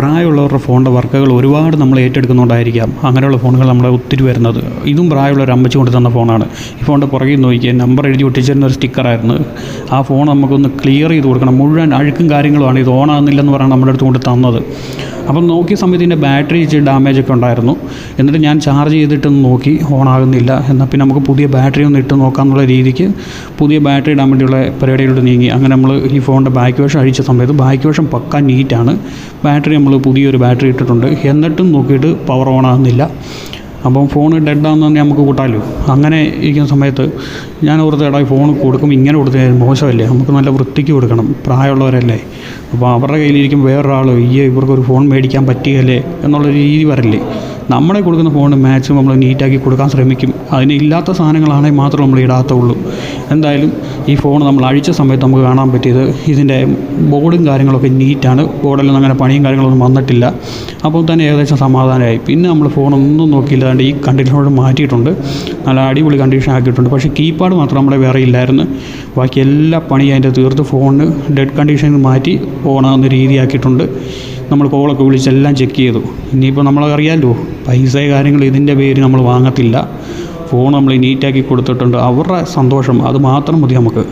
പ്രായമുള്ളവരുടെ ഫോണിൻ്റെ വർക്കുകൾ ഒരുപാട് നമ്മൾ ഏറ്റെടുക്കുന്നുണ്ടായിരിക്കാം. അങ്ങനെയുള്ള ഫോണുകൾ നമ്മളെ ഒത്തിരി വരുന്നത്. ഇതും പ്രായമുള്ള ഒരു അമ്മച്ചി കൊണ്ട് തന്ന ഫോണാണ്. ഈ ഫോണിൻ്റെ പുറകിൽ നോക്കിയാൽ നമ്പർ എഴുതി ഒട്ടിച്ചിരുന്ന ഒരു സ്റ്റിക്കറായിരുന്നു. ആ ഫോൺ നമുക്കൊന്ന് ക്ലിയർ ചെയ്ത് കൊടുക്കണം. മുഴുവൻ അഴുക്കും കാര്യങ്ങളുമാണ്. ഇത് ഓണാകുന്നില്ലെന്ന് പറഞ്ഞാൽ നമ്മുടെ അടുത്ത് കൊണ്ട് തന്നത്. അപ്പം നോക്കിയ സമയത്ത് ഇതിൻ്റെ ബാറ്ററി ഇച്ചിരി ഡാമേജൊക്കെ ഉണ്ടായിരുന്നു. എന്നിട്ട് ഞാൻ ചാർജ് ചെയ്തിട്ടൊന്ന് നോക്കി, ഓണാകുന്നില്ല. എന്നാൽ പിന്നെ നമുക്ക് പുതിയ ബാറ്ററി ഒന്ന് ഇട്ട് നോക്കാമെന്നുള്ള രീതിക്ക് പുതിയ ബാറ്ററി ഇടാൻ വേണ്ടിയുള്ള പരിപാടിയിലോട്ട് നീങ്ങി. അങ്ങനെ നമ്മൾ ഈ ഫോണിൻ്റെ ബാക്ക് വശം അഴിച്ച സമയത്ത് ബാക്ക് വശം പക്ക നീറ്റാണ്. ബാറ്ററി നമ്മൾ പുതിയൊരു ബാറ്ററി ഇട്ടിട്ടുണ്ട്. എന്നിട്ടും നോക്കിയിട്ട് പവർ ഓണാകുന്നില്ല. അപ്പം ഫോൺ ഡെഡാണെന്ന് തന്നെ നമുക്ക് കൂട്ടാമല്ലോ. അങ്ങനെ ഇരിക്കുന്ന സമയത്ത് ഞാൻ ഓർത്ത് ഈ ഫോൺ കൊടുക്കും ഇങ്ങനെ കൊടുത്ത് മോശമല്ലേ, നമുക്ക് നല്ല വൃത്തിക്ക് കൊടുക്കണം, പ്രായമുള്ളവരല്ലേ. അപ്പോൾ അവരുടെ കയ്യിലിരിക്കും വേറൊരാൾ ഇവർക്കൊരു ഫോൺ മേടിക്കാൻ പറ്റുകയല്ലേ എന്നുള്ളൊരു രീതി വരല്ലേ. നമ്മളെ കൊടുക്കുന്ന ഫോൺ മാക്സിമം നമ്മൾ നീറ്റാക്കി കൊടുക്കാൻ ശ്രമിക്കും. അതിന് ഇല്ലാത്ത സാധനങ്ങളാണെങ്കിൽ മാത്രം നമ്മൾ ഇടാത്തുള്ളൂ. എന്തായാലും ഈ ഫോൺ നമ്മൾ അഴിച്ച സമയത്ത് നമുക്ക് കാണാൻ പറ്റിയത് ഇതിൻ്റെ ബോർഡും കാര്യങ്ങളൊക്കെ നീറ്റാണ്. ബോർഡിലൊന്നും അങ്ങനെ പണിയും കാര്യങ്ങളൊന്നും വന്നിട്ടില്ല. അപ്പോൾ തന്നെ ഏകദേശം സമാധാനമായി. പിന്നെ നമ്മൾ ഫോണൊന്നും നോക്കിയില്ല, ഈ കണ്ടീഷനോട് മാറ്റിയിട്ടുണ്ട്. നല്ല അടിപൊളി കണ്ടീഷൻ ആക്കിയിട്ടുണ്ട്. പക്ഷേ കീപാഡ് മാത്രം നമ്മുടെ വേറെ ഇല്ലായിരുന്നു. ബാക്കി എല്ലാ പണിയും അതിൻ്റെ തീർത്ത് ഫോണിന് ഡെഡ് കണ്ടീഷനിൽ മാറ്റി ഓണാകുന്ന രീതിയാക്കിയിട്ടുണ്ട്. നമ്മൾ കോളൊക്കെ വിളിച്ചെല്ലാം ചെക്ക് ചെയ്തു. ഇനിയിപ്പോൾ നമ്മളറിയാമല്ലോ, പൈസ കാര്യങ്ങൾ ഇതിൻ്റെ പേര് നമ്മൾ വാങ്ങത്തില്ല. ഫോൺ നമ്മൾ നീറ്റാക്കി കൊടുത്തിട്ടുണ്ട്. അവരുടെ സന്തോഷം അത് മാത്രം മതി നമുക്ക്.